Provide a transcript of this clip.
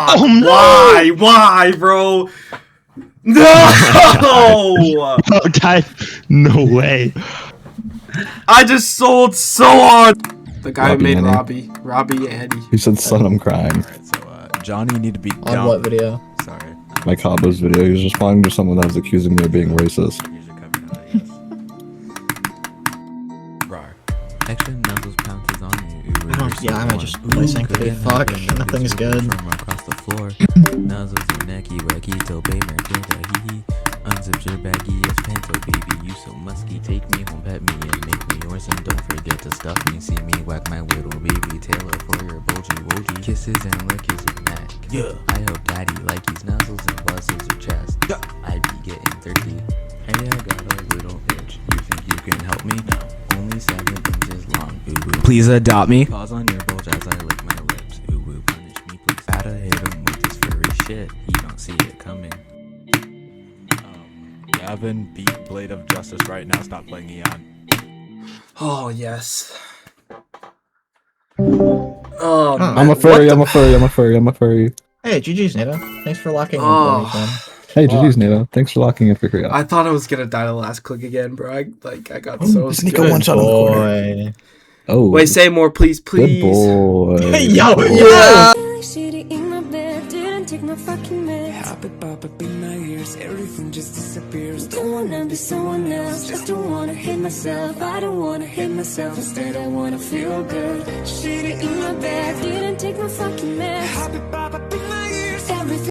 Oh no! Why, bro? No! Oh, type. No way. I just sold so hard. The guy who made Robbie Robbie Eddie. He said, son, I'm crying. Alright, so, Johnny, you need to be On down. what video? Sorry. My Cabo's video, he was responding to someone that was accusing me of being racist. Here's your cover now, yes. Rar. Extra nuzzles pounces on you. Yeah, I might just play Sanctity. Fuck, nothing's good. From across the floor. Nuzzles your necky, wacky, till baby, hee. Unzip your baggy as panto, baby. You so musky. Take me home, pet me, and make me yours. And don't forget to stuff me. See me whack my little baby tailor for your bulgy woogie. Kisses and lickies your neck. Yeah. I hope daddy like these nuzzles and buzzles your chest. Yeah. I be getting thirsty. Hey, I got a little itch. You think you can help me? No. Only 7 inches long. Ooh, ooh. Please adopt me. Pause on your bulge as I lick my lips. Ooh, ooh, punish me, please. Gotta hit him with this furry shit. He don't see it coming. Gavin, beat Blade of Justice right now. Stop playing Eon. Oh, yes. Oh, man. I'm a furry, I'm a furry, I'm a furry, I'm a furry. Hey, GG's, Nita. Thanks for locking in Oh. for me, son. Hey, GG's, Nato. Thanks for locking in for Korea. I thought I was gonna die the last click again, bro. I got so Sneak scared. a one shot in the corner. Boy. Oh. Wait, say more, please, please. Good boy. Yo, yeah! Shitty in my bed, didn't take my fucking meds. Happy pop up in my ears, everything just disappears. Don't wanna be someone else, just don't wanna hate myself. I don't wanna hate myself, instead I wanna feel good. Shitty in my bed, didn't take my fucking meds. Happy pop up in my ears, everything.